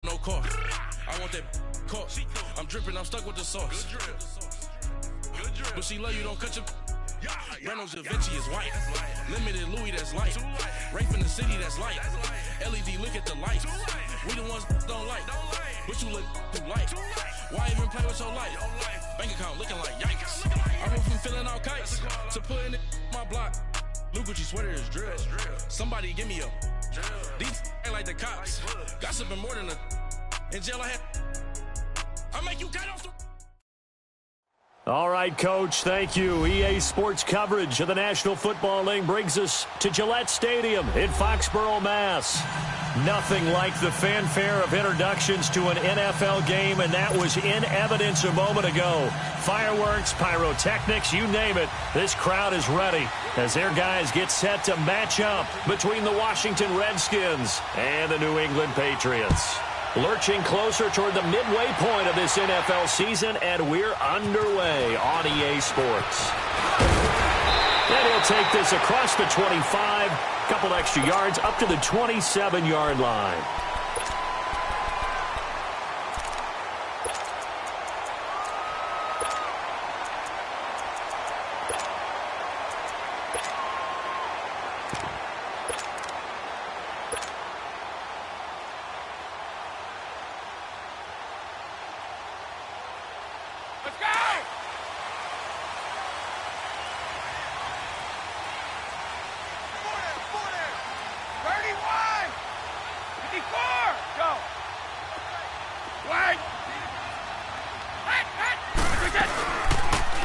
No car. I want that car. I'm dripping, I'm stuck with the sauce. Good drip. Good drip. But she love you, don't cut your. Reynolds Da Vinci is white. Limited Louis, that's light. Rape in the city, that's light. LED, look at the lights. We the ones don't like. But you look too light. Why even play with your life? Bank account looking like yikes. I went from filling out kites to putting it in my block. Blue Gucci sweater is drill. Somebody give me a. These ain't like the cops. Gossiping more than a. In jail I had. I make you cut off the. All right, Coach, thank you. EA Sports coverage of the National Football League brings us to Gillette Stadium in Foxborough, Mass. Nothing like the fanfare of introductions to an NFL game, and that was in evidence a moment ago. Fireworks, pyrotechnics, you name it. This crowd is ready as their guys get set to match up between the Washington Redskins and the New England Patriots. Lurching closer toward the midway point of this NFL season, and we're underway on EA Sports. And he'll take this across the 25, couple extra yards up to the 27-yard line.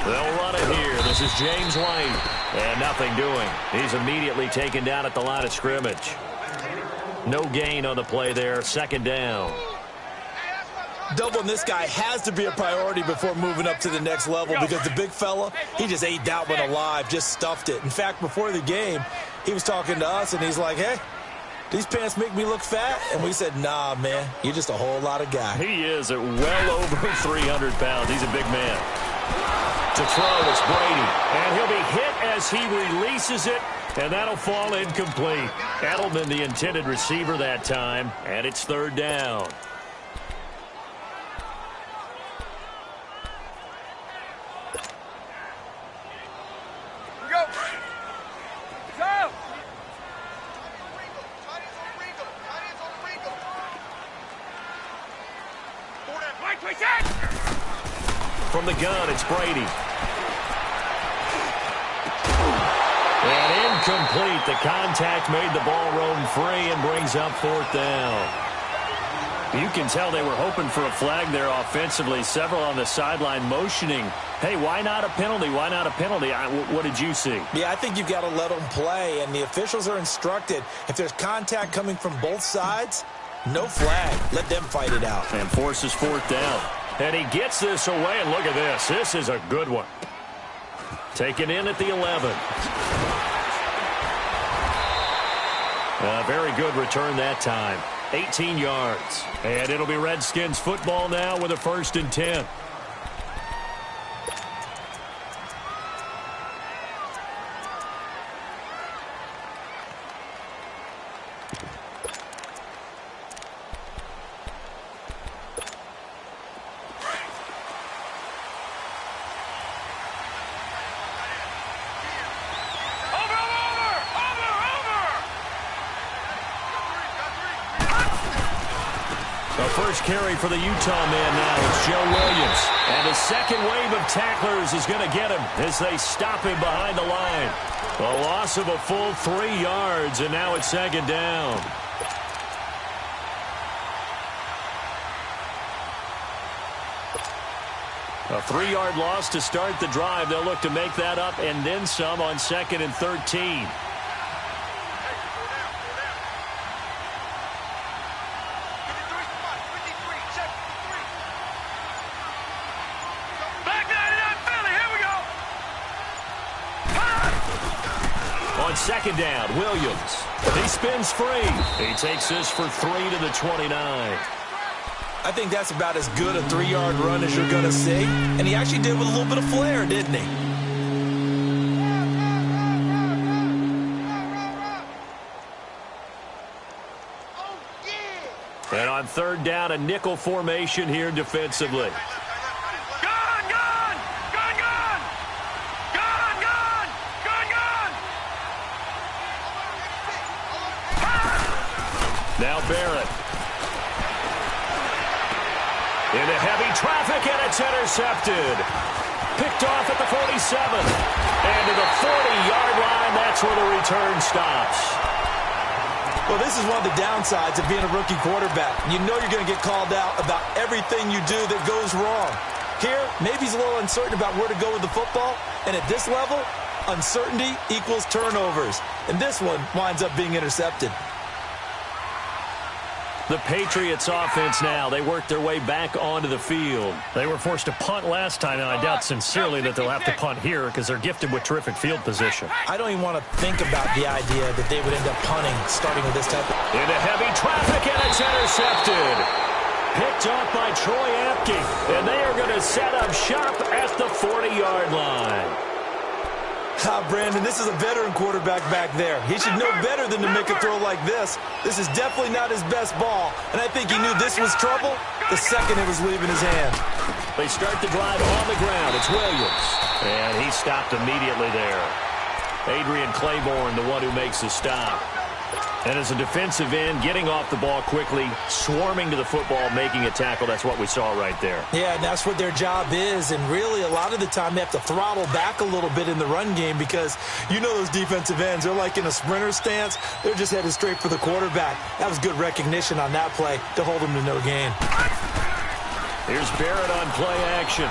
They'll run it here. This is James White. And nothing doing. He's immediately taken down at the line of scrimmage. No gain on the play there. Second down. Doubling this guy has to be a priority before moving up to the next level because the big fella, he just ate that one alive, just stuffed it. In fact, before the game, he was talking to us, and he's like, hey, these pants make me look fat? And we said, nah, man, you're just a whole lot of guy. He is at well over 300 pounds. He's a big man. To throw is Brady, and he'll be hit as he releases it, and that'll fall incomplete. Edelman, the intended receiver that time, and it's third down. From the gun, it's Brady. And incomplete. The contact made the ball roam free and brings up fourth down. You can tell they were hoping for a flag there offensively. Several on the sideline motioning, hey, why not a penalty? Why not a penalty? What did you see? Yeah, I think you've got to let them play, and the officials are instructed. If there's contact coming from both sides, no flag. Let them fight it out. And forces fourth down. And he gets this away, and look at this. This is a good one. Taken in at the 11. A very good return that time. 18 yards. And it'll be Redskins football now with a 1st and 10. First carry for the Utah man now. It's Joe Williams. And the second wave of tacklers is going to get him as they stop him behind the line. A loss of a full 3 yards, and now it's second down. A 3-yard loss to start the drive. They'll look to make that up and then some on 2nd and 13. On 2nd down, Williams. He spins free. He takes this for 3 to the 29. I think that's about as good a 3-yard run as you're going to see. And he actually did with a little bit of flair, didn't he? And on 3rd down, a nickel formation here defensively. Now Barrett. Into heavy traffic, and it's intercepted. Picked off at the 47. And to the 40-yard line, that's where the return stops. Well, this is one of the downsides of being a rookie quarterback. You know you're going to get called out about everything you do that goes wrong. Here, maybe he's a little uncertain about where to go with the football. And at this level, uncertainty equals turnovers. And this one winds up being intercepted. The Patriots offense now. They work their way back onto the field. They were forced to punt last time, and I doubt sincerely that they'll have to punt here because they're gifted with terrific field position. I don't even want to think about the idea that they would end up punting starting with this type of... Into heavy traffic, and it's intercepted. Picked off by Troy Apke, and they are going to set up shop at the 40-yard line. Brandon, this is a veteran quarterback back there. He should know better than to make a throw like this. This is definitely not his best ball, and I think he knew this was trouble the second it was leaving his hand. They start the drive on the ground. It's Williams, and he stopped immediately there. Adrian Claiborne, the one who makes the stop. And as a defensive end, getting off the ball quickly, swarming to the football, making a tackle, that's what we saw right there. Yeah, and that's what their job is. And really, a lot of the time, they have to throttle back a little bit in the run game because you know those defensive ends, they're like in a sprinter stance. They're just headed straight for the quarterback. That was good recognition on that play to hold them to no gain. Here's Barrett on play action.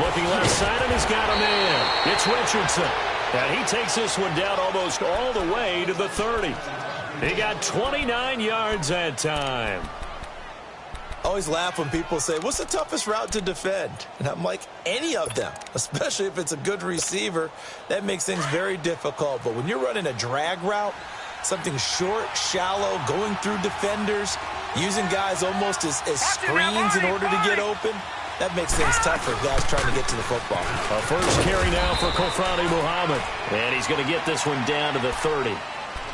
Looking left side, and he's got a man. It's Richardson. And he takes this one down almost all the way to the 30. He got 29 yards that time. I always laugh when people say, what's the toughest route to defend? And I'm like, any of them, especially if it's a good receiver. That makes things very difficult. But when you're running a drag route, something short, shallow, going through defenders, using guys almost as screens in order to get open, that makes things tough for guys trying to get to the football. A first carry now for Kofrani Muhammad. And he's going to get this one down to the 30.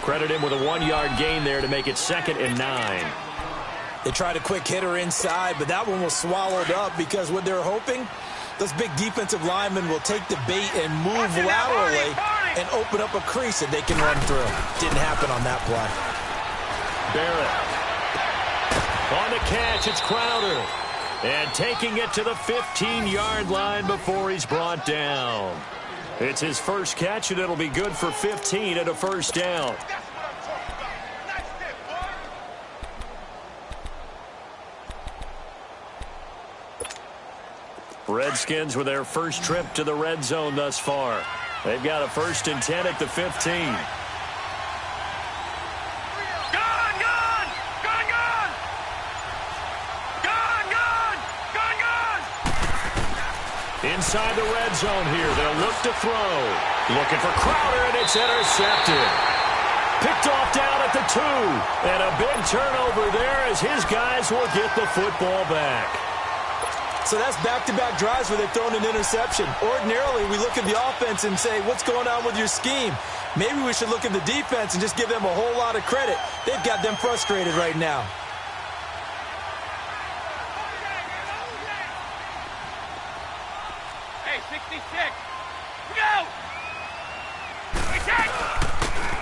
Credit him with a 1-yard gain there to make it 2nd and 9. They tried a quick hitter inside, but that one was swallowed up because what they're hoping, those big defensive linemen will take the bait and move laterally and open up a crease that they can run through. Didn't happen on that play. Barrett. On the catch, it's Crowder. And taking it to the 15-yard line before he's brought down. It's his first catch, and it'll be good for 15 and a first down. Redskins with their first trip to the red zone thus far. They've got a 1st and 10 at the 15. Inside the red zone here. They'll look to throw. Looking for Crowder, and it's intercepted. Picked off down at the 2. And a big turnover there as his guys will get the football back. So that's back-to-back drives where they've thrown an interception. Ordinarily, we look at the offense and say, what's going on with your scheme? Maybe we should look at the defense and just give them a whole lot of credit. They've got them frustrated right now.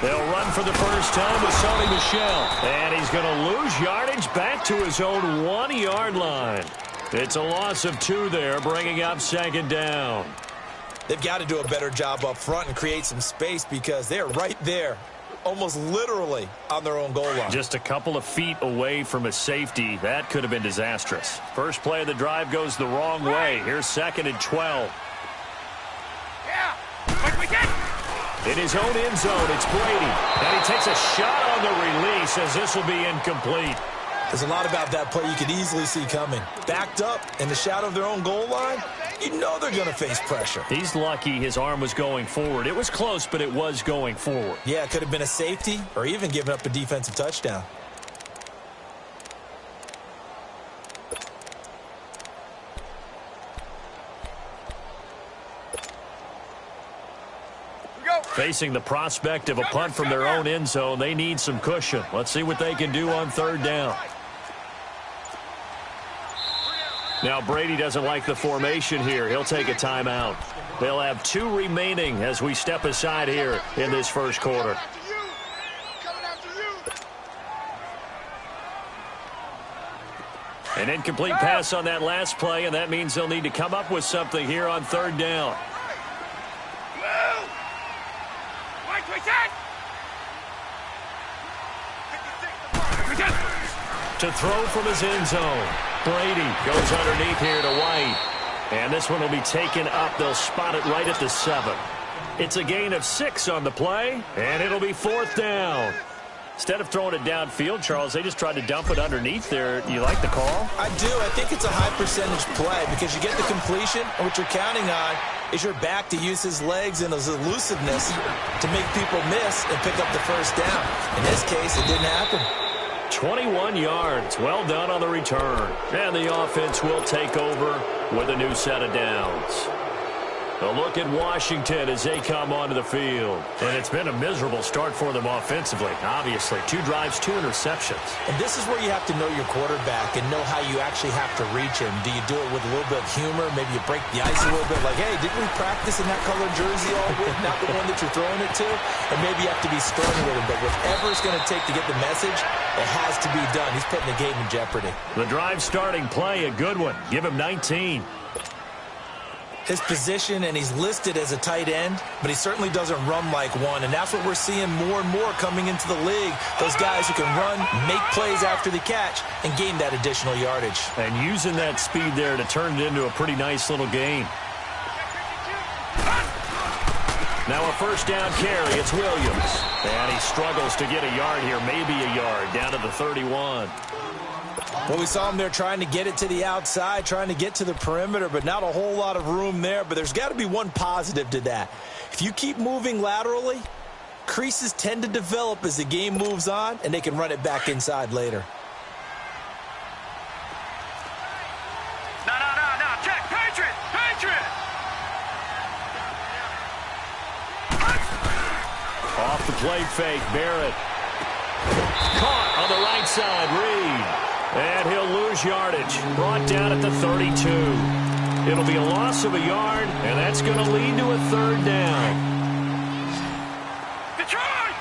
They'll run for the first time with Sonny Michel. And he's going to lose yardage back to his own 1-yard line. It's a loss of 2 there, bringing up 2nd down. They've got to do a better job up front and create some space because they're right there almost literally on their own goal line. Just a couple of feet away from a safety. That could have been disastrous. First play of the drive goes the wrong way. Here's 2nd and 12. In his own end zone, it's Brady. And he takes a shot on the release as this will be incomplete. There's a lot about that play you could easily see coming. Backed up in the shadow of their own goal line, you know they're going to face pressure. He's lucky his arm was going forward. It was close, but it was going forward. Yeah, it could have been a safety or even given up a defensive touchdown. Facing the prospect of a punt from their own end zone, they need some cushion. Let's see what they can do on 3rd down. Now Brady doesn't like the formation here. He'll take a timeout. They'll have 2 remaining as we step aside here in this first quarter. An incomplete pass on that last play, and that means they'll need to come up with something here on 3rd down. To throw from his end zone. Brady goes underneath here to White. And this one will be taken up. They'll spot it right at the 7. It's a gain of 6 on the play, and it'll be 4th down. Instead of throwing it downfield, Charles, they just tried to dump it underneath there. You like the call? I do. I think it's a high percentage play because you get the completion, and what you're counting on is your back to use his legs and his elusiveness to make people miss and pick up the first down. In this case, it didn't happen. 21 yards. Well done on the return. And the offense will take over with a new set of downs. A look at Washington as they come onto the field. And it's been a miserable start for them offensively, obviously. 2 drives, 2 interceptions. And this is where you have to know your quarterback and know how you actually have to reach him. Do you do it with a little bit of humor? Maybe you break the ice a little bit. Like, hey, didn't we practice in that colored jersey all week? Not the one that you're throwing it to? And maybe you have to be stern with him. But whatever it's going to take to get the message, it has to be done. He's putting the game in jeopardy. The drive starting play, a good one. Give him 19. His position, and he's listed as a tight end, but he certainly doesn't run like one, and that's what we're seeing more and more coming into the league. Those guys who can run, make plays after the catch, and gain that additional yardage. And using that speed there to turn it into a pretty nice little gain. Now a first down carry, it's Williams. And he struggles to get a yard here, maybe a yard, down to the 31. Well, we saw him there trying to get it to the outside, trying to get to the perimeter, but not a whole lot of room there. But there's got to be one positive to that. If you keep moving laterally, creases tend to develop as the game moves on, and they can run it back inside later. No. Check. Patriot. Off the play fake, Barrett. Caught on the right side, Reed. And he'll lose yardage. Brought down at the 32. It'll be a loss of a yard, and that's going to lead to a 3rd down. Detroit!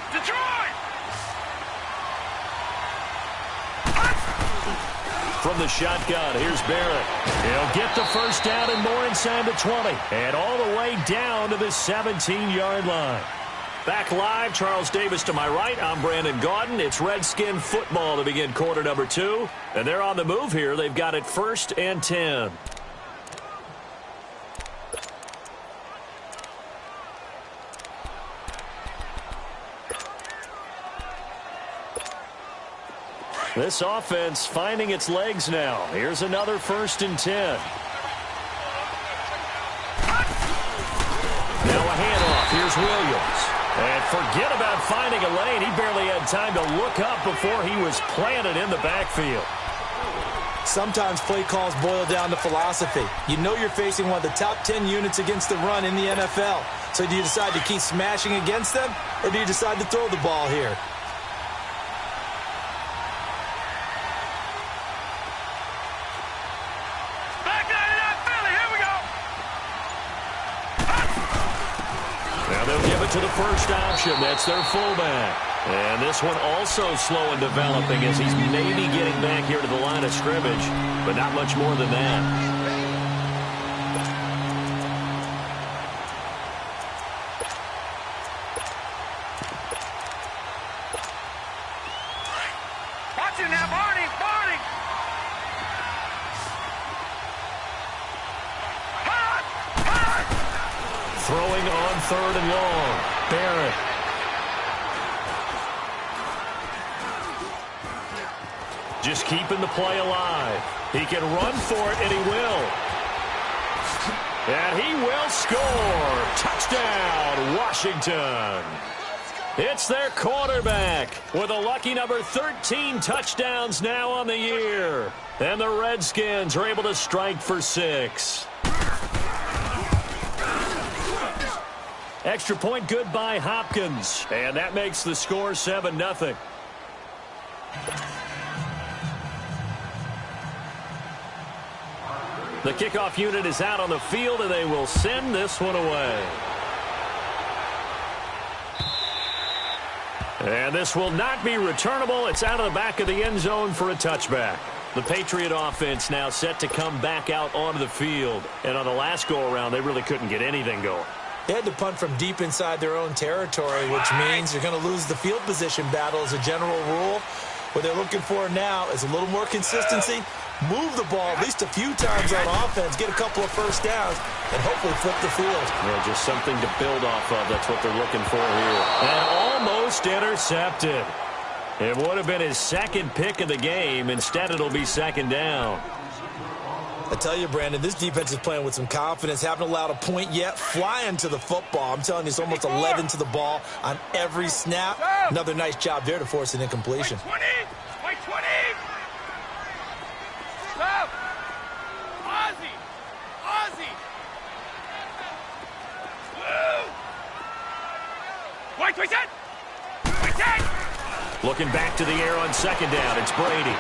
From the shotgun, here's Barrett. He'll get the first down and more inside the 20. And all the way down to the 17-yard line. Back live, Charles Davis to my right. I'm Brandon Gaudin. It's Redskin football to begin quarter number 2. And they're on the move here. They've got it 1st and 10. This offense finding its legs now. Here's another 1st and 10. Now a handoff. Here's Williams. And forget about finding a lane. He barely had time to look up before he was planted in the backfield. Sometimes play calls boil down to philosophy. You know you're facing one of the top 10 units against the run in the NFL. So do you decide to keep smashing against them, or do you decide to throw the ball here? To the first option. That's their fullback. And this one also slow in developing as he's maybe getting back here to the line of scrimmage, but not much more than that. throwing on 3rd and long. Barrett. Just keeping the play alive. He can run for it, and he will. And he will score. Touchdown, Washington. It's their quarterback with a lucky number 13 touchdowns now on the year. And the Redskins are able to strike for 6. Extra point good by Hopkins. And that makes the score 7-0. The kickoff unit is out on the field, and they will send this one away. And this will not be returnable. It's out of the back of the end zone for a touchback. The Patriot offense now set to come back out onto the field. And on the last go-around, they really couldn't get anything going. They had to punt from deep inside their own territory, which means you're going to lose the field position battle as a general rule. What they're looking for now is a little more consistency, move the ball at least a few times on offense, get a couple of first downs, and hopefully flip the field. Yeah, just something to build off of. That's what they're looking for here. And almost intercepted. It would have been his 2nd pick of the game. Instead, it'll be 2nd down. I tell you, Brandon, this defense is playing with some confidence. Haven't allowed a point yet. Flying to the football. I'm telling you, it's almost 11 to the ball on every snap. Another nice job there to force an incompletion. White 20! Stop! Ozzie! Woo! White 10! White 10! Looking back to the air on 2nd down. It's Brady.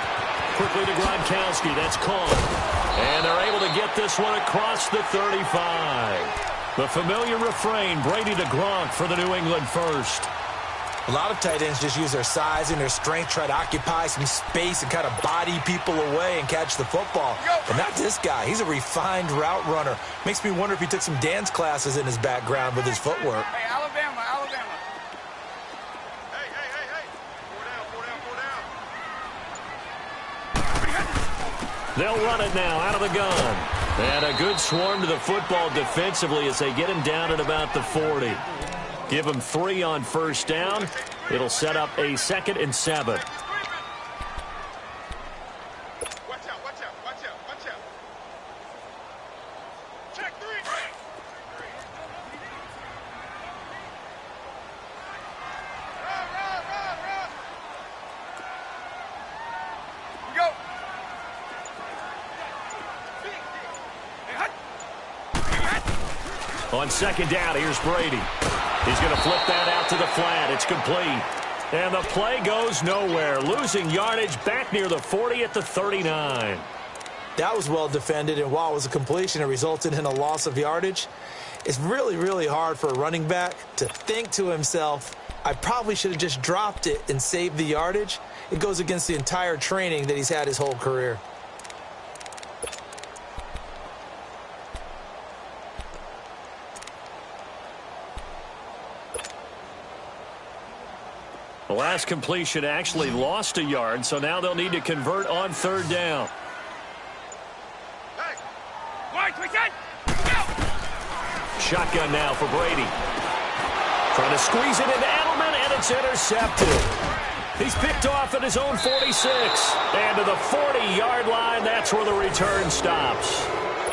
Quickly to Gronkowski. That's caught. And they're able to get this one across the 35. The familiar refrain, Brady to Gronk for the New England first. A lot of tight ends just use their size and their strength, try to occupy some space and kind of body people away and catch the football. But not this guy. He's a refined route runner. Makes me wonder if he took some dance classes in his background with his footwork. Hey, Alabama. They'll run it now out of the gun. And a good swarm to the football defensively as they get him down at about the 40. Give him 3 on first down. It'll set up a 2nd and 7. Watch out. Check 3. Run. Go. On 2nd down, here's Brady. He's going to flip that out to the flat. It's complete. And the play goes nowhere. Losing yardage back near the 40 at the 39. That was well defended, and while it was a completion, it resulted in a loss of yardage. It's really, really hard for a running back to think to himself, I probably should have just dropped it and saved the yardage. It goes against the entire training that he's had his whole career. The last completion actually lost a yard, so now they'll need to convert on 3rd down. Hey. White 10! Shotgun now for Brady. Trying to squeeze it into Edelman, and it's intercepted. He's picked off at his own 46. And to the 40-yard line, that's where the return stops.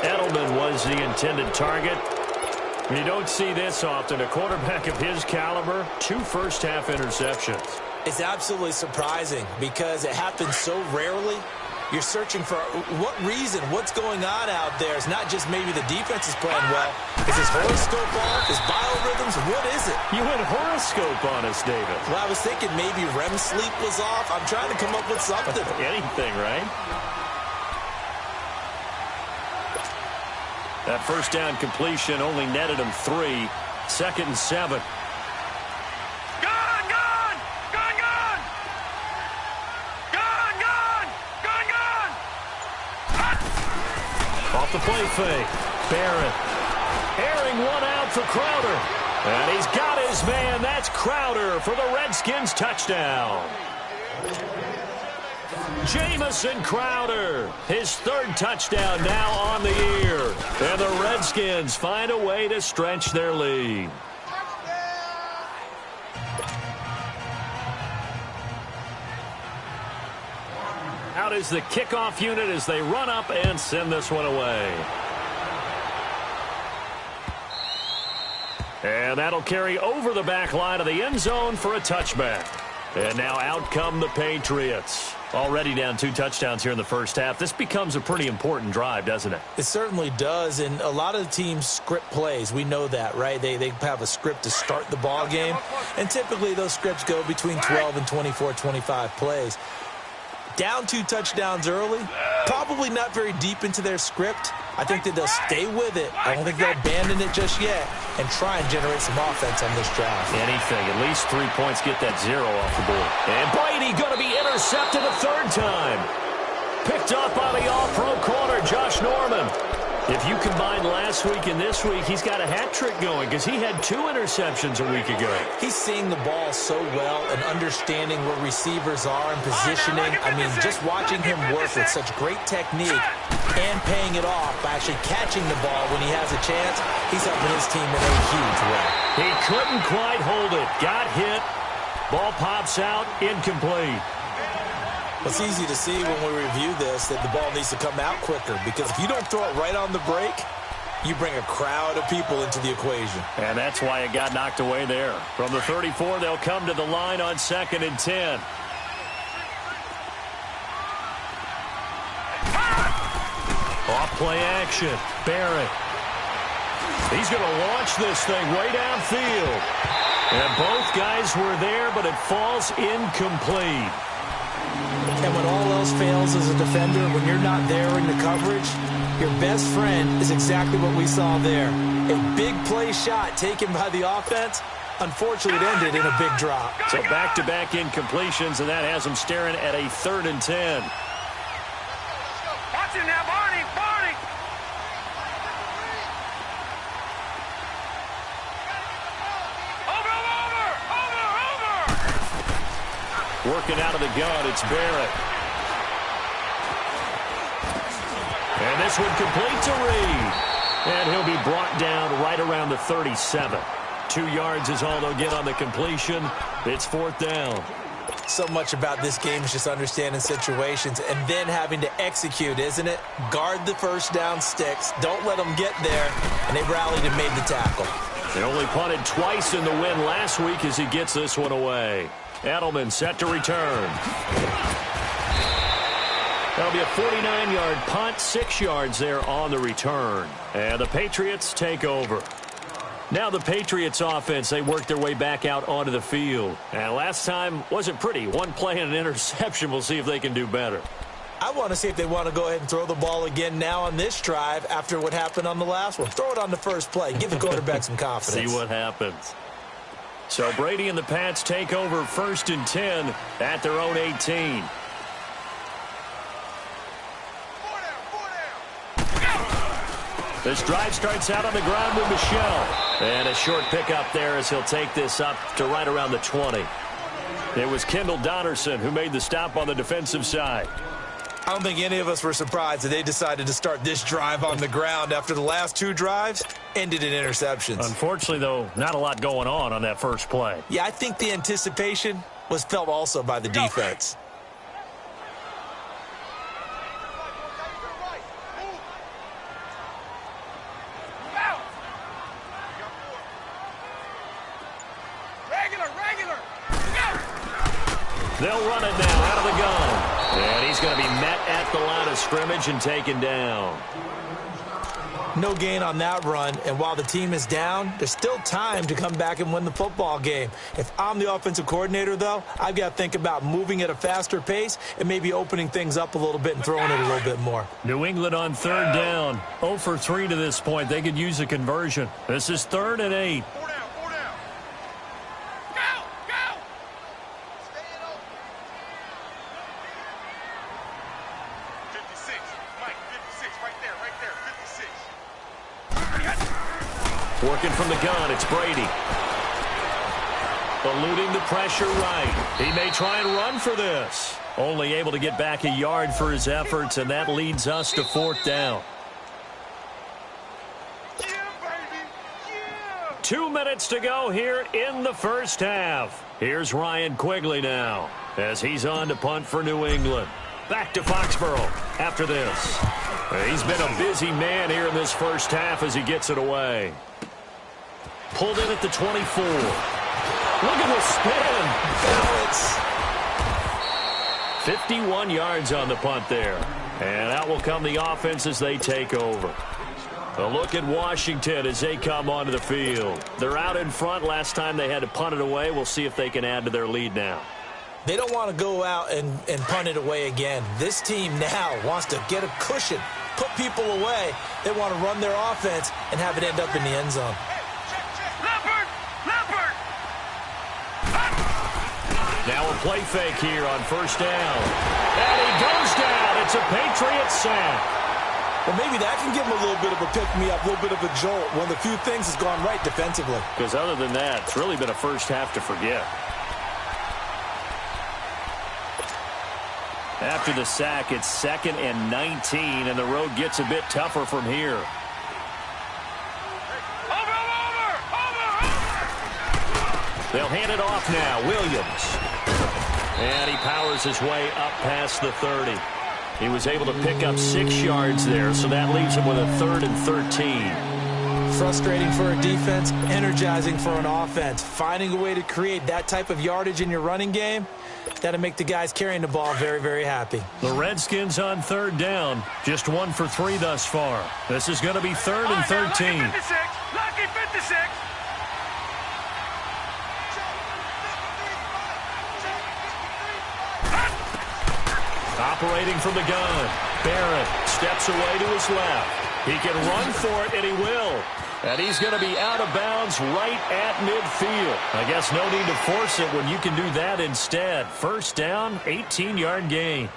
Edelman was the intended target. You don't see this often. A quarterback of his caliber, 2 first-half interceptions. It's absolutely surprising because it happens so rarely. You're searching for what reason, what's going on out there. It's not just maybe the defense is playing well. Is his horoscope off? His biorhythms? What is it? You went horoscope on us, David. Well, I was thinking maybe REM sleep was off. I'm trying to come up with something. Anything, right? That first down completion only netted him 3. 2nd and 7. Off the play fake. Barrett. Airing one out for Crowder. And he's got his man. That's Crowder for the Redskins touchdown. Jamison Crowder. His 3rd touchdown now on the year. And the Redskins Redskins find a way to stretch their lead. Out is the kickoff unit as they run up and send this one away. And that'll carry over the back line of the end zone for a touchback. And now out come the Patriots. Already down 2 touchdowns here in the first half. This becomes a pretty important drive, doesn't it? It certainly does, and a lot of the teams script plays. We know that, right? They have a script to start the ball game, and typically those scripts go between 12 and 24, 25 plays. Down 2 touchdowns early, probably not very deep into their script. I think that they'll stay with it. I don't think they'll abandon it just yet and try and generate some offense on this drive. Anything. At least 3 points, get that 0 off the board. And Brady going to be intercepted a 3rd time. Picked up by the all-pro corner, Josh Norman. If you combine last week and this week, he's got a hat trick going because he had 2 interceptions a week ago. He's seeing the ball so well and understanding where receivers are and positioning. I mean, just watching him work with such great technique and paying it off by actually catching the ball when he has a chance, he's helping his team in a huge way. He couldn't quite hold it. Got hit. Ball pops out. Incomplete. It's easy to see when we review this that the ball needs to come out quicker because if you don't throw it right on the break, you bring a crowd of people into the equation. And that's why it got knocked away there. From the 34, they'll come to the line on 2nd and 10. Off play action. Barrett. He's going to launch this thing way downfield. And both guys were there, but it falls incomplete. And when all else fails as a defender, when you're not there in the coverage, your best friend is exactly what we saw there. A big play shot taken by the offense. Unfortunately, it ended in a big drop. So back-to-back incompletions, and that has them staring at a 3rd and 10. Watch it now, Barney! Barney! Working out of the gun, it's Barrett. And this one complete to Reed. And he'll be brought down right around the 37. 2 yards is all they'll get on the completion. It's 4th down. So much about this game is just understanding situations and then having to execute, isn't it? Guard the first down sticks. Don't let them get there. And they rallied and made the tackle. They only punted twice in the win last week as he gets this one away. Edelman set to return. That'll be a 49-yard punt, 6 yards there on the return. And the Patriots take over. Now the Patriots offense, they work their way back out onto the field. And last time wasn't pretty. 1 play and an interception. We'll see if they can do better. I want to see if they want to go ahead and throw the ball again now on this drive after what happened on the last one. Throw it on the first play. Give the quarterback some confidence. See what happens. So Brady and the Pats take over 1st and 10 at their own 18. This drive starts out on the ground with Michel. And a short pickup there as he'll take this up to right around the 20. It was Kendall Donnerson who made the stop on the defensive side. I don't think any of us were surprised that they decided to start this drive on the ground after the last 2 drives ended in interceptions. Unfortunately, though, not a lot going on that first play. Yeah, I think the anticipation was felt also by the defense. They'll run it now out of the gun. And he's going to be met at the line of scrimmage and taken down. No gain on that run, and while the team is down, there's still time to come back and win the football game. If I'm the offensive coordinator, though, I've got to think about moving at a faster pace and maybe opening things up a little bit and throwing it a little bit more. New England on 3rd down. 0 for 3 to this point. They could use a conversion. This is 3rd and 8. Working from the gun, it's Brady. Eluding the pressure right. He may try and run for this. Only able to get back a yard for his efforts, and that leads us to 4th down. 2 minutes to go here in the first half. Here's Ryan Quigley now as he's on to punt for New England. Back to Foxborough after this. He's been a busy man here in this first half as he gets it away. Pulled in at the 24. Look at the spin. 51 yards on the punt there. And out will come the offense as they take over. A look at Washington as they come onto the field. They're out in front. Last time they had to punt it away. We'll see if they can add to their lead now. They don't want to go out and punt it away again. This team now wants to get a cushion, put people away. They want to run their offense and have it end up in the end zone. Now a play fake here on first down. And he goes down. It's a Patriots sack. Well, maybe that can give him a little bit of a pick-me-up, a little bit of a jolt when the few things has gone right defensively. Because other than that, it's really been a first half to forget. After the sack, it's 2nd and 19, and the road gets a bit tougher from here. They'll hand it off now. Williams. And he powers his way up past the 30. He was able to pick up 6 yards there, so that leaves him with a 3rd and 13. Frustrating for a defense, energizing for an offense. Finding a way to create that type of yardage in your running game, that'll make the guys carrying the ball very, very happy. The Redskins on 3rd down. Just 1 for 3 thus far. This is going to be 3rd and 13. Lucky 56. Operating from the gun. Barrett steps away to his left. He can run for it, and he will. And he's going to be out of bounds right at midfield. I guess no need to force it when you can do that instead. First down, 18-yard gain.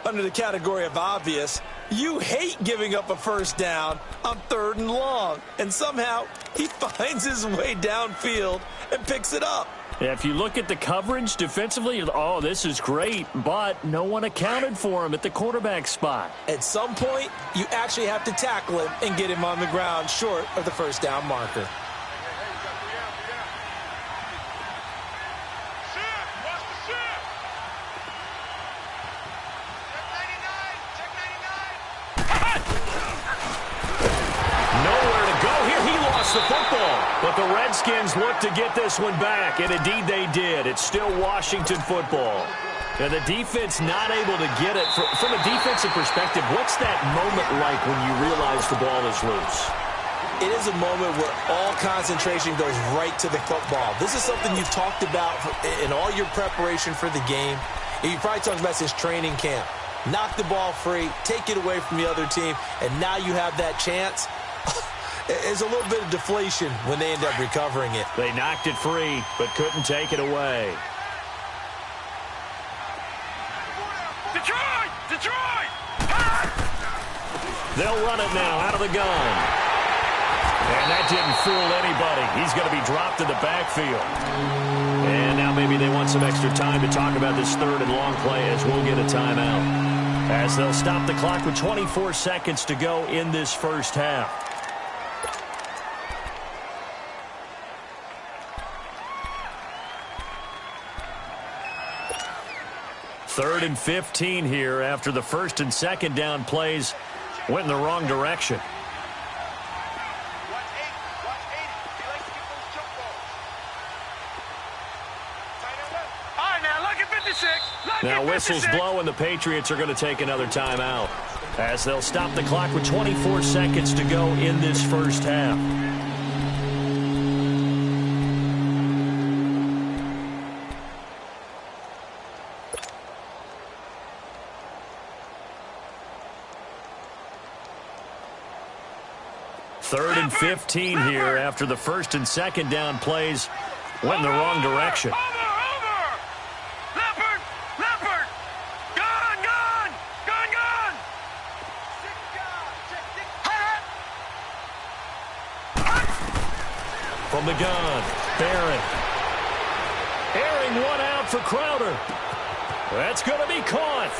Under the category of obvious, you hate giving up a first down on 3rd and long. And somehow he finds his way downfield and picks it up. If you look at the coverage defensively, oh, this is great, but no one accounted for him at the quarterback spot. At some point, you actually have to tackle him and get him on the ground short of the first down marker. Nowhere to go here. He lost the football. But the Redskins look to get this one back, and indeed they did. It's still Washington football. And the defense not able to get it. From a defensive perspective, what's that moment like when you realize the ball is loose? It is a moment where all concentration goes right to the football. This is something you've talked about in all your preparation for the game. And you probably talked about since training camp. Knock the ball free, take it away from the other team, and now you have that chance. There's a little bit of deflation when they end up recovering it. They knocked it free, but couldn't take it away. Detroit! Detroit! They'll run it now out of the gun. And that didn't fool anybody. He's going to be dropped in the backfield. And now maybe they want some extra time to talk about this 3rd and long play as we'll get a timeout. As they'll stop the clock with 24 seconds to go in this first half. 3rd and 15 here after the 1st and 2nd down plays went in the wrong direction. Now whistles blow and the Patriots are going to take another timeout as they'll stop the clock with 24 seconds to go in this first half. Third and 15 here after the 1st and 2nd down plays went in the wrong direction. From the gun, Barrett. Airing one out for Crowder. That's going to be caught.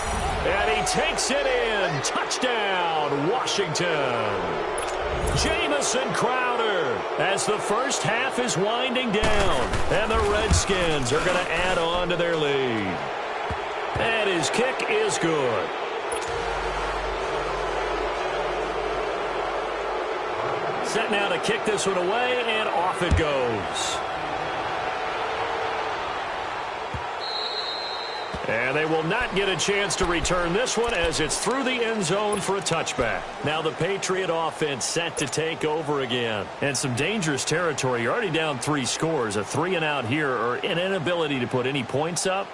And he takes it in. Touchdown, Washington. Jamison Crowder as the first half is winding down. And the Redskins are going to add on to their lead. And his kick is good. Set now to kick this one away, and off it goes. And they will not get a chance to return this one as it's through the end zone for a touchback. Now the Patriot offense set to take over again. And some dangerous territory. You're already down 3 scores. A 3-and-out here or an inability to put any points up.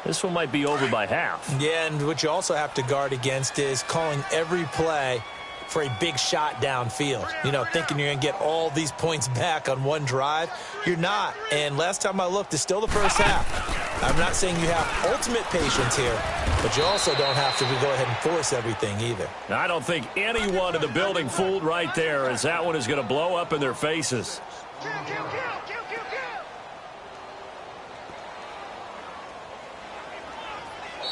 This one might be over by half. Yeah, and what you also have to guard against is calling every play for a big shot downfield. You know, thinking you're going to get all these points back on one drive. You're not. And last time I looked, it's still the first half. I'm not saying you have ultimate patience here, but you also don't have to go ahead and force everything either. I don't think anyone in the building fooled right there, as that one is going to blow up in their faces.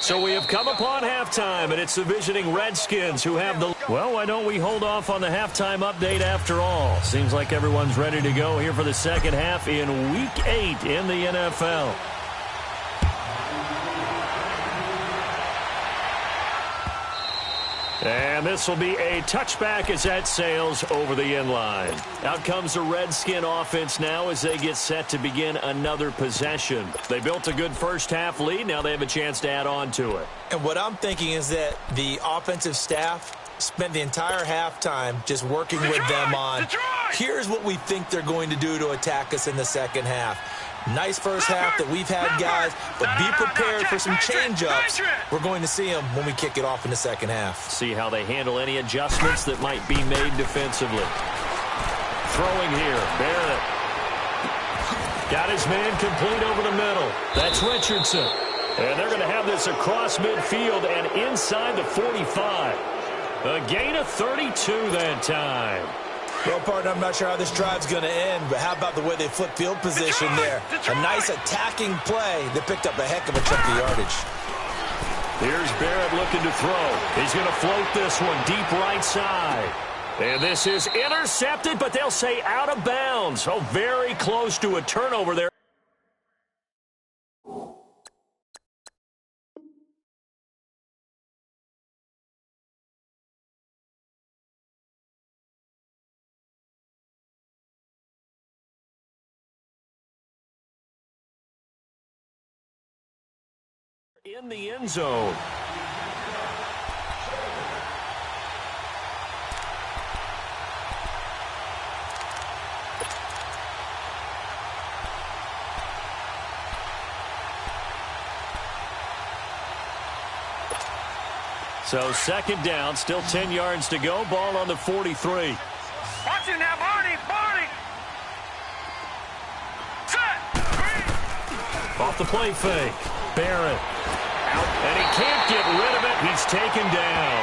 So we have come upon halftime, and it's the visiting Redskins who have the... Well, why don't we hold off on the halftime update after all? Seems like everyone's ready to go here for the second half in Week 8 in the NFL. And this will be a touchback as that sails over the end line. Out comes the Redskin offense now as they get set to begin another possession. They built a good first half lead. Now they have a chance to add on to it. And what I'm thinking is that the offensive staff spent the entire halftime just working with them on, here's what we think they're going to do to attack us in the second half. Nice first half that we've had, guys, but be prepared for some change-ups. We're going to see them when we kick it off in the second half. See how they handle any adjustments that might be made defensively. Throwing here, Barrett. Got his man complete over the middle. That's Richardson. And they're going to have this across midfield and inside the 45. A gain of 32 that time. Well, partner, I'm not sure how this drive's going to end, but how about the way they flip field position there? A nice attacking play that picked up a heck of a chunk of yardage. Here's Barrett looking to throw. He's going to float this one deep right side. And this is intercepted, but they'll say out of bounds. Oh, very close to a turnover there. In the end zone. So second down, still 10 yards to go. Ball on the 43. Watch it now, Barney. Set. Off the play fake. Barrett. Out, and he can't get rid of it. He's taken down.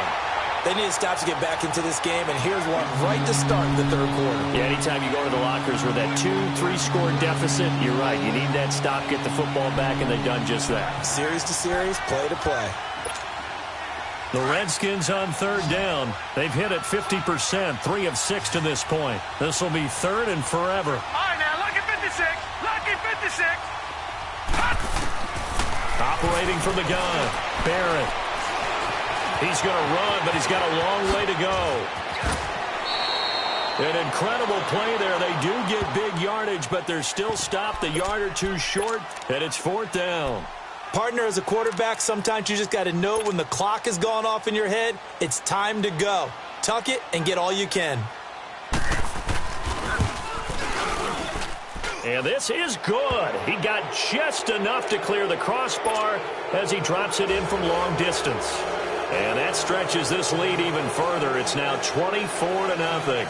They need to stop to get back into this game, and here's one right to start the third quarter. Yeah, anytime you go to the lockers with that 2-3 score deficit, you're right. You need that stop, get the football back, and they've done just that. Series to series, play to play. The Redskins on third down. They've hit it 50%, 3 of 6 to this point. This will be third and forever. All right, now, lucky 56. Lucky 56. Operating from the gun, Barrett. He's going to run, but he's got a long way to go. An incredible play there. They do get big yardage, but they're still stopped a yard or two short, and it's fourth down. Partner, as a quarterback, sometimes you just got to know when the clock has gone off in your head, it's time to go. Tuck it and get all you can. And this is good. He got just enough to clear the crossbar as he drops it in from long distance. And that stretches this lead even further. It's now 24-0.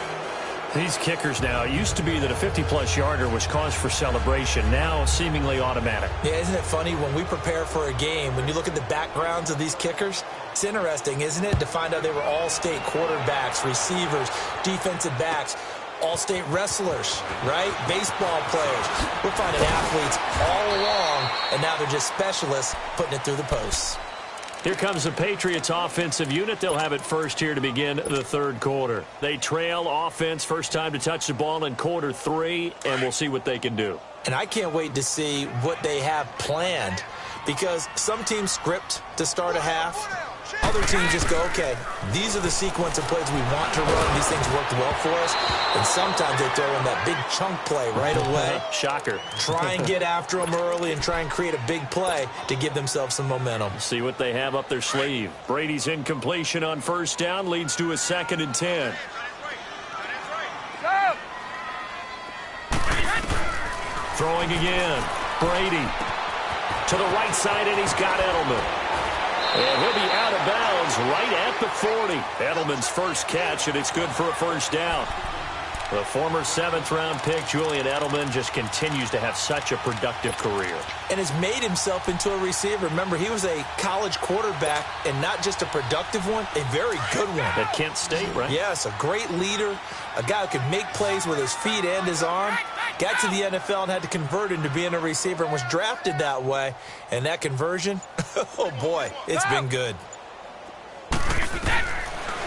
These kickers now, it used to be that a 50-plus yarder was cause for celebration. Now seemingly automatic. Yeah, isn't it funny when we prepare for a game, when you look at the backgrounds of these kickers, it's interesting, isn't it, to find out they were all-state quarterbacks, receivers, defensive backs, all-state wrestlers, right? Baseball players. We're finding athletes all along, and now they're just specialists putting it through the posts. Here comes the Patriots offensive unit. They'll have it first here to begin the third quarter. They trail offense, first time to touch the ball in quarter 3, and we'll see what they can do. And I can't wait to see what they have planned, because some teams script to start a half. Other teams just go, okay, these are the sequence of plays we want to run. These things worked well for us. And sometimes they throw in that big chunk play right away. Shocker. Try and get after them early and try and create a big play to give themselves some momentum. See what they have up their sleeve. Brady's incompletion on first down leads to a 2nd and 10. Throwing again. Brady to the right side, and he's got Edelman. And he'll be out of bounds right at the 40. Edelman's first catch, and it's good for a first down. The former 7th-round pick, Julian Edelman, just continues to have such a productive career. And has made himself into a receiver. Remember, he was a college quarterback, and not just a productive one, a very good one. At Kent State, right? Yes, a great leader, a guy who could make plays with his feet and his arm. Got to the NFL and had to convert into being a receiver and was drafted that way. And that conversion, oh boy, it's been good.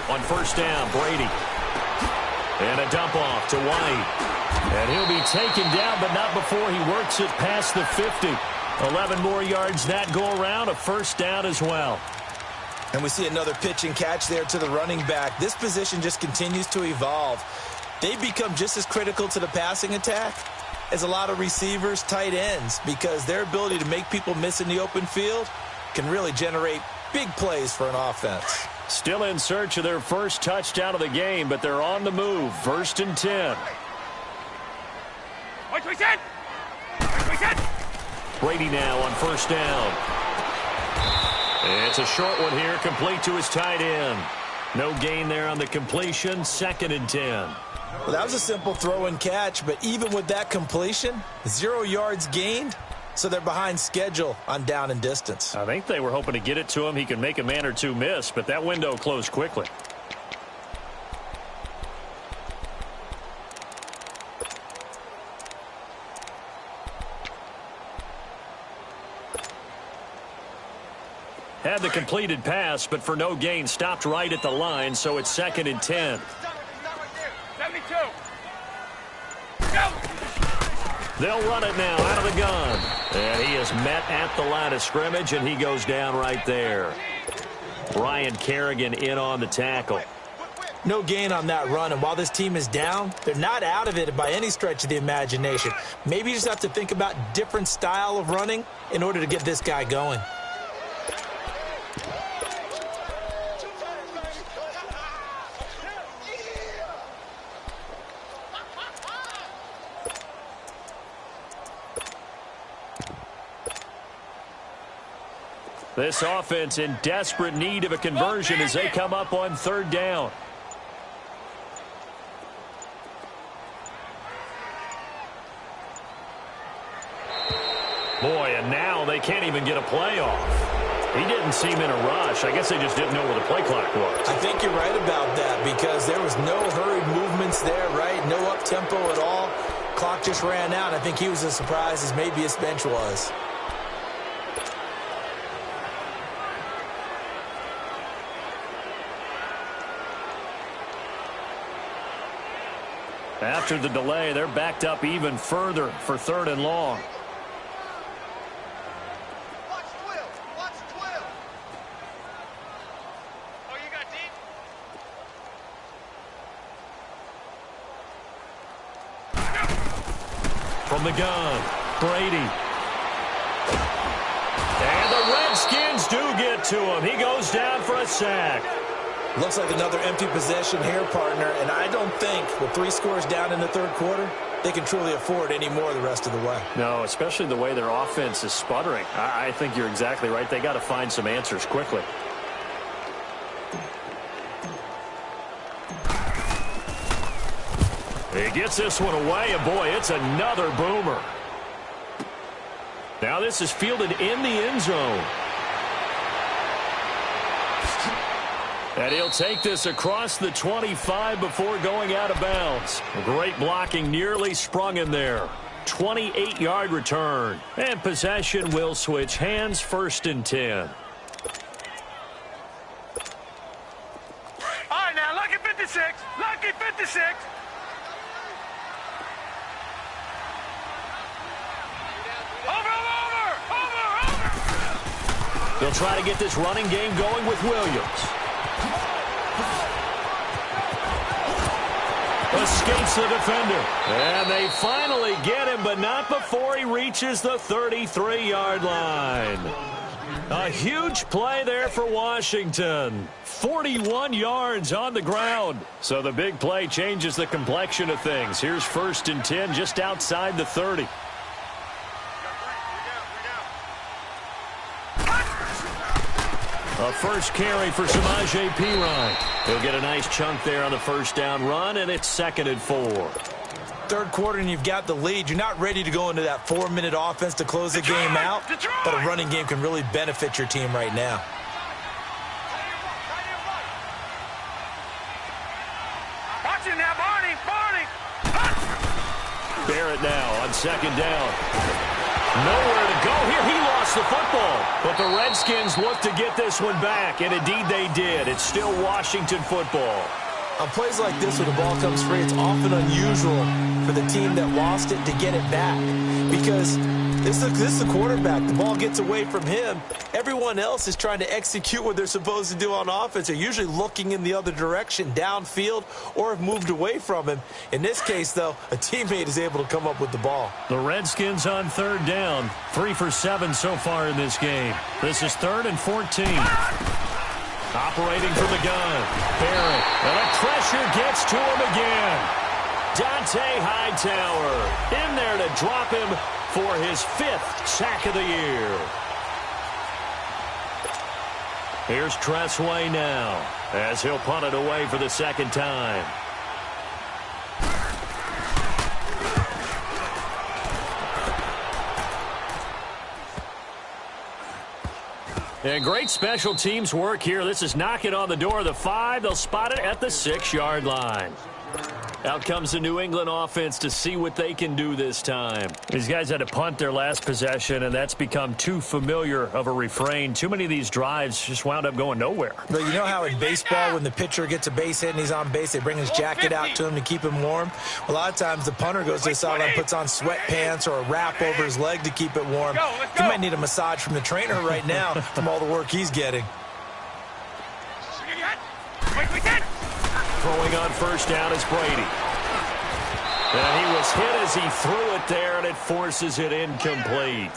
On first down, Brady. And a dump off to White. And he'll be taken down, but not before he works it past the 50. 11 more yards that go around, a first down as well. And we see another pitch and catch there to the running back. This position just continues to evolve. They become just as critical to the passing attack as a lot of receivers, tight ends, because their ability to make people miss in the open field can really generate big plays for an offense. Still in search of their first touchdown of the game, but they're on the move. 1st and 10. Brady now on first down. It's a short one here, complete to his tight end. No gain there on the completion. 2nd and 10. Well, that was a simple throw and catch, but even with that completion, 0 yards gained, so they're behind schedule on down and distance. I think they were hoping to get it to him. He could make a man or two miss, but that window closed quickly. Had the completed pass, but for no gain, stopped right at the line, so it's 2nd and 10. 72. They'll run it now out of the gun. And he is met at the line of scrimmage, and he goes down right there. Brian Kerrigan in on the tackle. No gain on that run, and while this team is down, they're not out of it by any stretch of the imagination. Maybe you just have to think about different style of running in order to get this guy going. This offense in desperate need of a conversion as they come up on 3rd down. Boy, and now they can't even get a play off. He didn't seem in a rush. I guess they just didn't know where the play clock was. I think you're right about that, because there was no hurried movements there, right? No up-tempo at all. Clock just ran out. I think he was as surprised as maybe his bench was. After the delay, they're backed up even further for 3rd and long. Watch 12. Watch 12. Oh, you got deep? From the gun, Brady. And the Redskins do get to him. He goes down for a sack. Looks like another empty possession here, partner, and I don't think with 3 scores down in the 3rd quarter, they can truly afford any more the rest of the way. No, especially the way their offense is sputtering. I think you're exactly right. They got to find some answers quickly. He gets this one away, and boy, it's another boomer. Now this is fielded in the end zone. And he'll take this across the 25 before going out of bounds. Great blocking, nearly sprung him there. 28-yard return. And possession will switch hands, 1st and 10. They'll try to get this running game going with Williams. Escapes the defender. And they finally get him, but not before he reaches the 33-yard line. A huge play there for Washington. 41 yards on the ground. So the big play changes the complexion of things. Here's 1st and 10 just outside the 30. A first carry for Samaje Perine. He'll get a nice chunk there on the first down run, and it's 2nd and 4. Third quarter and you've got the lead. You're not ready to go into that 4-minute offense to close the game out, but a running game can really benefit your team right now. Watch it now, Barney. Barrett now on 2nd down. Nowhere to go here. He lost the football. But the Redskins look to get this one back, and indeed they did. It's still Washington football. On plays like this, when the ball comes free, it's often unusual for the team that lost it to get it back. Because this is the quarterback. The ball gets away from him. Everyone else is trying to execute what they're supposed to do on offense. They're usually looking in the other direction, downfield, or have moved away from him. In this case, though, a teammate is able to come up with the ball. The Redskins on 3rd down. 3 for 7 so far in this game. This is 3rd and 14. Operating from the gun. Barrett. And the pressure gets to him again. Dante Hightower in there to drop him for his 5th sack of the year. Here's Tressway now as he'll punt it away for the 2nd time. And great special teams work here. This is knocking on the door of the 5. They'll spot it at the 6-yard line. Out comes the New England offense to see what they can do this time. These guys had to punt their last possession, and that's become too familiar of a refrain. Too many of these drives just wound up going nowhere. But you know how in baseball, when the pitcher gets a base hit and he's on base, they bring his jacket out to him to keep him warm? A lot of times the punter goes to the sideline, puts on sweatpants or a wrap over his leg to keep it warm. He might need a massage from the trainer right now from all the work he's getting. Throwing on 1st down is Brady. And he was hit as he threw it there, and it forces it incomplete.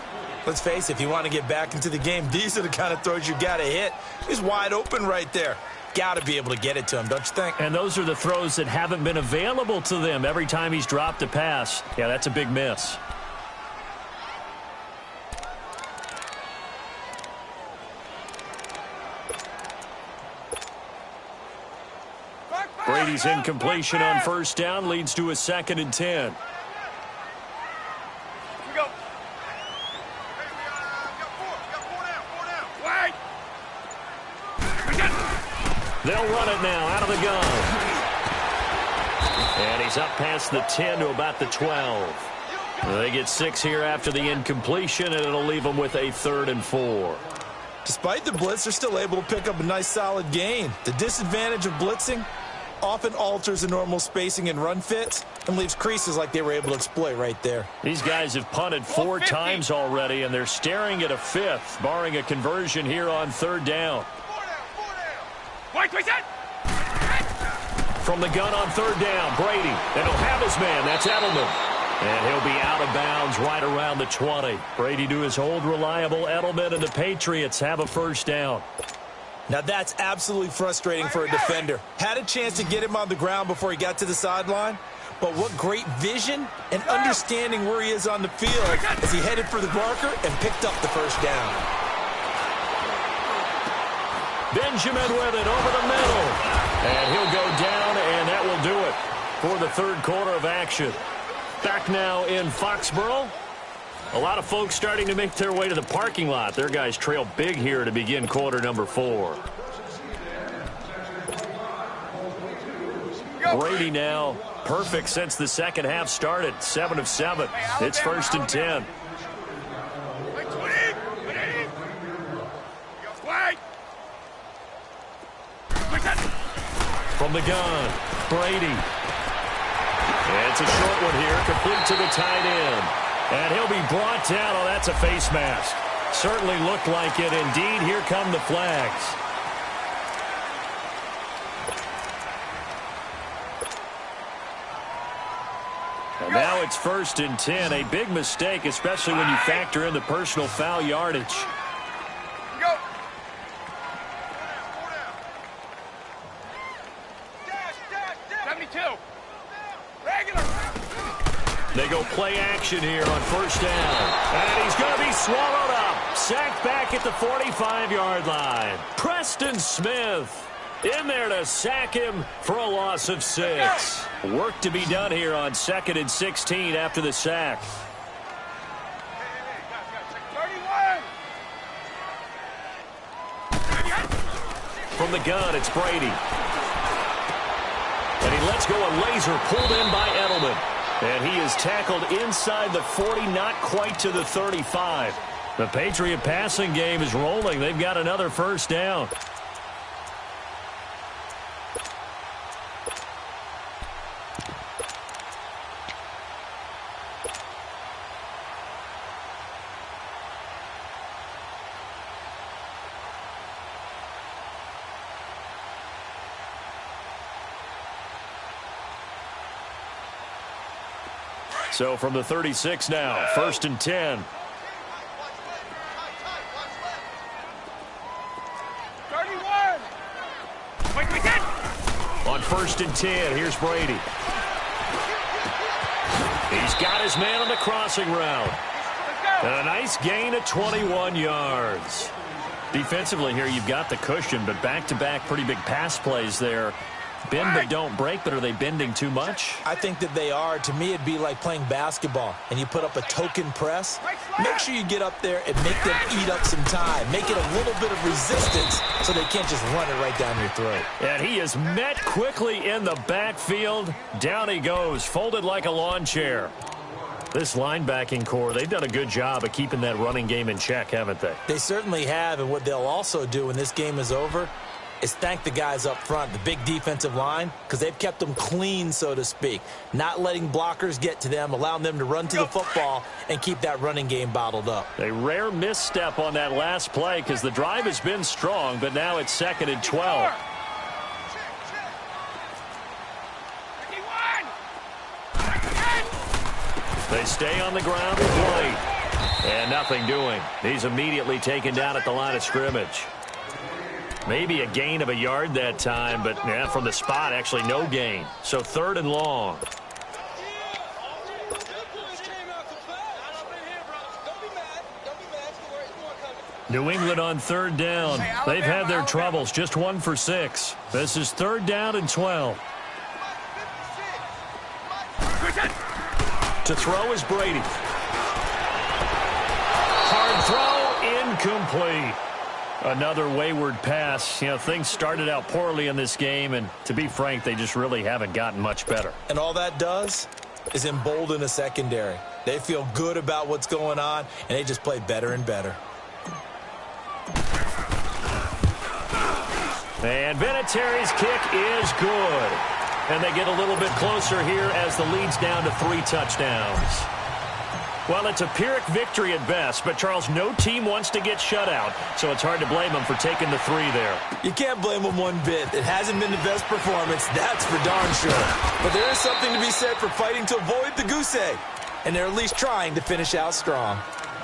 Let's face it, if you want to get back into the game, these are the kind of throws you got to hit. He's wide open right there. Got to be able to get it to him, don't you think? And those are the throws that haven't been available to them every time he's dropped a pass. Yeah, that's a big miss. Brady's incompletion on 1st down leads to a 2nd and 10. They'll run it now out of the gun. And he's up past the 10 to about the 12. They get 6 here after the incompletion, and it'll leave them with a 3rd and 4. Despite the blitz, they're still able to pick up a nice solid gain. The disadvantage of blitzing often alters the normal spacing and run fits and leaves creases like they were able to exploit right there. These guys have punted 4 times already, and they're staring at a 5th, barring a conversion here on 3rd down. From the gun on 3rd down, Brady. And he'll have his man. That's Edelman. And he'll be out of bounds right around the 20. Brady to his old reliable Edelman, and the Patriots have a 1st down. Now that's absolutely frustrating for a defender. Had a chance to get him on the ground before he got to the sideline, but what great vision and understanding where he is on the field as he headed for the marker and picked up the 1st down. Benjamin with it over the middle. And he'll go down, and that will do it for the 3rd quarter of action. Back now in Foxborough. A lot of folks starting to make their way to the parking lot. Their guys trail big here to begin quarter number 4. Brady now perfect since the 2nd half started. 7 of 7. It's 1st and 10. From the gun, Brady. And it's a short one here, complete to the tight end. And he'll be brought down. Oh, that's a face mask. Certainly looked like it. Indeed, here come the flags. And now it's 1st and 10. A big mistake, especially when you factor in the personal foul yardage. Go. Dash. 72. Regular. They go play action here on 1st down. And he's going to be swallowed up. Sacked back at the 45-yard line. Preston Smith in there to sack him for a loss of 6. Work to be done here on 2nd and 16 after the sack. 31. From the gun, it's Brady. And he lets go a laser pulled in by Edelman. And he is tackled inside the 40, not quite to the 35. The Patriot passing game is rolling. They've got another 1st down. So from the 36 now, 1st and 10. 31. On 1st and 10, here's Brady. He's got his man on the crossing route. And a nice gain of 21 yards. Defensively here, you've got the cushion, but back-to-back pretty big pass plays there. Bend but don't break, but are they bending too much? I think that they are. To me, it'd be like playing basketball, and you put up a token press. Make sure you get up there and make them eat up some time. Make it a little bit of resistance so they can't just run it right down your throat. And he is met quickly in the backfield. Down he goes, folded like a lawn chair. This linebacking core, they've done a good job of keeping that running game in check, haven't they? They certainly have, and what they'll also do when this game is over is thank the guys up front, the big defensive line, because they've kept them clean, so to speak. Not letting blockers get to them, allowing them to run to the football and keep that running game bottled up. A rare misstep on that last play because the drive has been strong, but now it's 2nd and 12. They stay on the ground and play. And nothing doing. He's immediately taken down at the line of scrimmage. Maybe a gain of a yard that time, but yeah, from the spot, actually no gain. So 3rd and long. New England on 3rd down. They've had their troubles, just 1 for 6. This is 3rd down and 12. To throw is Brady. Hard throw, incomplete. Another wayward pass. You know, things started out poorly in this game, and to be frank, they just really haven't gotten much better. And all that does is embolden a secondary. They feel good about what's going on, and they just play better and better. And Vinatieri's kick is good. And they get a little bit closer here as the lead's down to 3 touchdowns. Well, it's a Pyrrhic victory at best, but, Charles, no team wants to get shut out, so it's hard to blame them for taking the 3 there. You can't blame them one bit. It hasn't been the best performance, that's for darn sure. But there is something to be said for fighting to avoid the goose egg, and they're at least trying to finish out strong.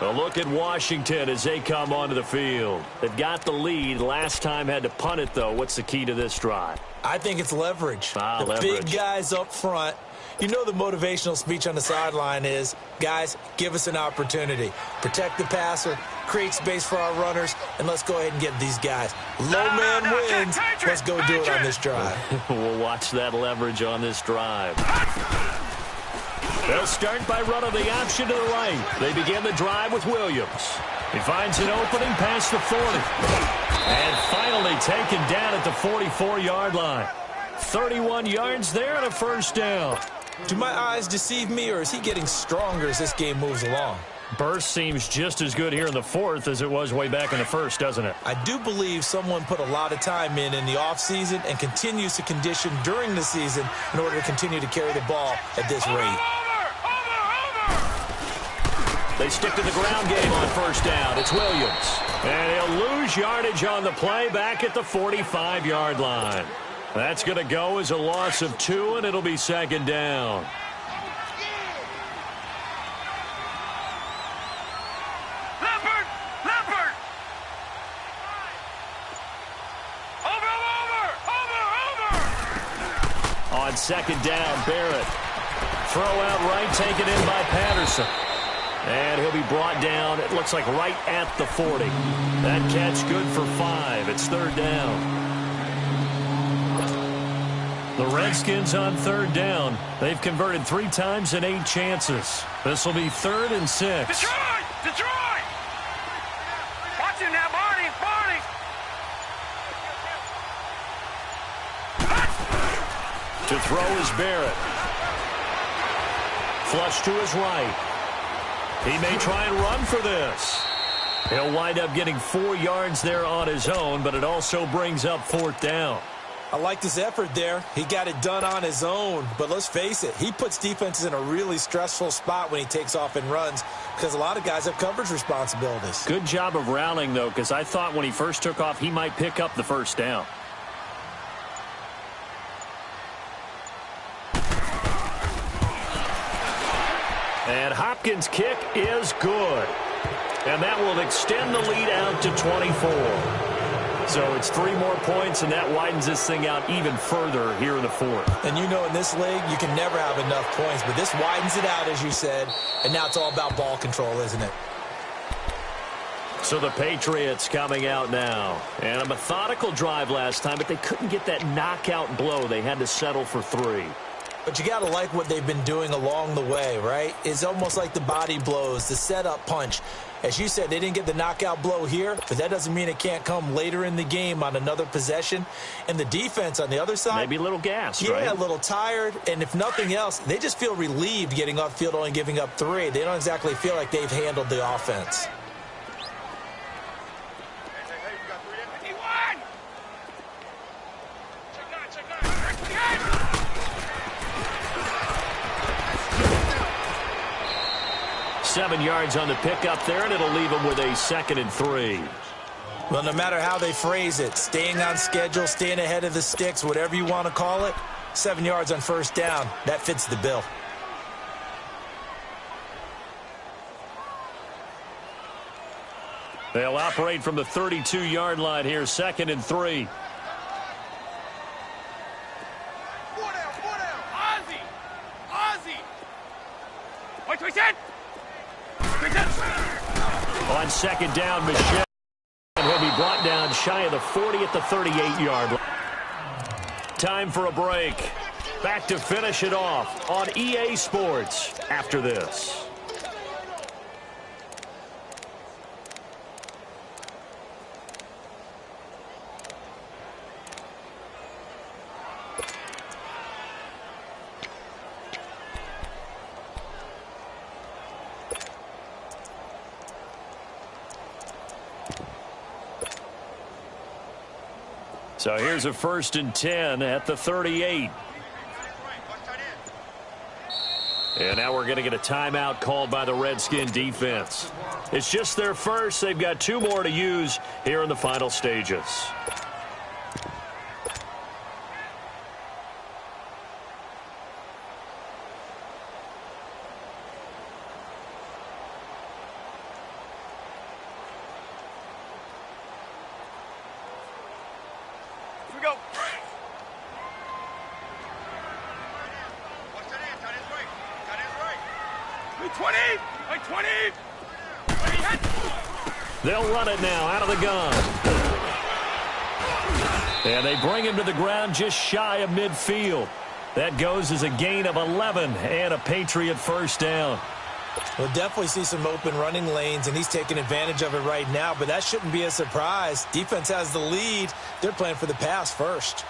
A look at Washington as they come onto the field. They've got the lead. Last time had to punt it, though. What's the key to this drive? I think it's leverage. The leverage. Big guys up front. You know the motivational speech on the sideline is, guys, give us an opportunity. Protect the passer, create space for our runners, and let's go ahead and get these guys. Low man wins. Let's go do it on this drive. We'll watch that leverage on this drive. They'll start by running the option to the right. They begin the drive with Williams. He finds an opening past the 40. And finally taken down at the 44-yard line. 31 yards there and a 1st down. Do my eyes deceive me, or is he getting stronger as this game moves along? Burst seems just as good here in the 4th as it was way back in the 1st, doesn't it? I do believe someone put a lot of time in the offseason and continues to condition during the season in order to continue to carry the ball at this rate. They stick to the ground game on first down. It's Williams. And he'll lose yardage on the play back at the 45-yard line. That's going to go as a loss of 2, and it'll be second down. On second down, Barrett. Throw out right, taken in by Patterson. And he'll be brought down, it looks like right at the 40. That catch good for 5. It's third down. The Redskins on third down. They've converted 3 times in 8 chances. This will be 3rd and 6. Detroit! Detroit! Watch him now, Barney! Barney! To throw is Barrett. Flush to his right. He may try and run for this. He'll wind up getting 4 yards there on his own, but it also brings up 4th down. I like this effort there. He got it done on his own. But let's face it, he puts defenses in a really stressful spot when he takes off and runs because a lot of guys have coverage responsibilities. Good job of rallying, though, because I thought when he first took off, he might pick up the first down. And Hopkins' kick is good. And that will extend the lead out to 24. So it's 3 more points, and that widens this thing out even further here in the 4th. And you know in this league, you can never have enough points, but this widens it out, as you said, and now it's all about ball control, isn't it? So the Patriots coming out now. And a methodical drive last time, but they couldn't get that knockout blow. They had to settle for 3. But you got to like what they've been doing along the way, right? It's almost like the body blows, the setup punch. As you said, they didn't get the knockout blow here, but that doesn't mean it can't come later in the game on another possession. And the defense on the other side. Maybe a little gassed, yeah, right? a little tired. And if nothing else, they just feel relieved getting off field, only giving up 3. They don't exactly feel like they've handled the offense. Seven yards on the pickup there, and it'll leave them with a 2nd and 3. Well, no matter how they phrase it, staying on schedule, staying ahead of the sticks, whatever you want to call it, 7 yards on first down, that fits the bill. They'll operate from the 32-yard line here, 2nd and 3. Ozzy! Ozzy! Wait, we said! On second down, Michelle. And he'll be brought down shy of the 40 at the 38-yard line. Time for a break. Back to finish it off on EA Sports after this. So here's a 1st and 10 at the 38. And now we're going to get a timeout called by the Redskin defense. It's just their first. They've got 2 more to use here in the final stages. We go. Like 20! Like 20! They'll run it now out of the gun. And they bring him to the ground just shy of midfield. That goes as a gain of 11 and a Patriot first down. We'll definitely see some open running lanes, and he's taking advantage of it right now, but that shouldn't be a surprise. Defense has the lead. They're playing for the pass first.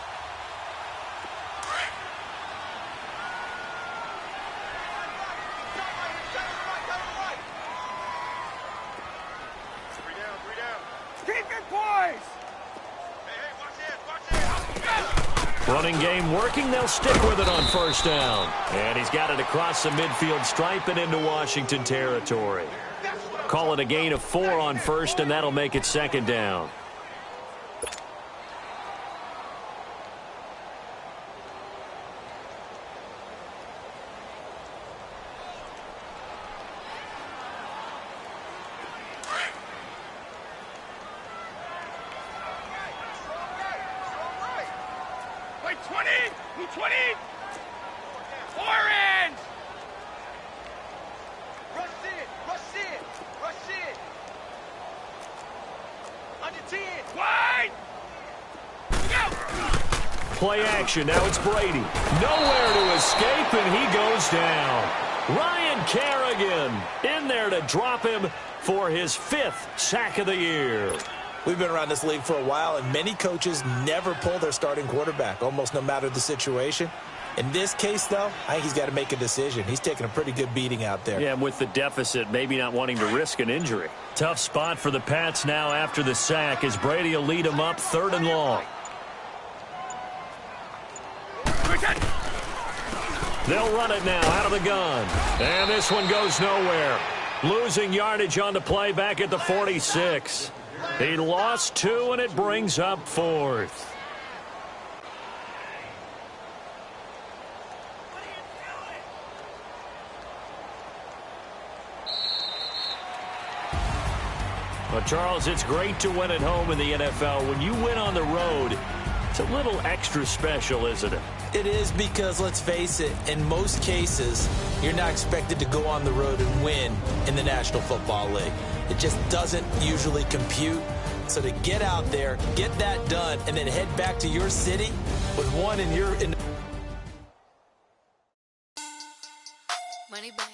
Running game working. They'll stick with it on first down. And he's got it across the midfield stripe and into Washington territory. Call it a gain of 4 on first, and that'll make it second down. Play action. Now it's Brady. Nowhere to escape, and he goes down. Ryan Kerrigan in there to drop him for his 5th sack of the year. We've been around this league for a while, and many coaches never pull their starting quarterback, almost no matter the situation. In this case, though, I think he's got to make a decision. He's taking a pretty good beating out there. Yeah, with the deficit, maybe not wanting to risk an injury. Tough spot for the Pats now after the sack as Brady will lead them up 3rd and long. They'll run it now out of the gun. And this one goes nowhere. Losing yardage on the play back at the 46. He lost 2, and it brings up 4th. Well, Charles, it's great to win at home in the NFL. When you win on the road, it's a little extra special, isn't it? It is, because, let's face it, in most cases, you're not expected to go on the road and win in the National Football League. It just doesn't usually compute. So to get out there, get that done, and then head back to your city with one in your... Money back.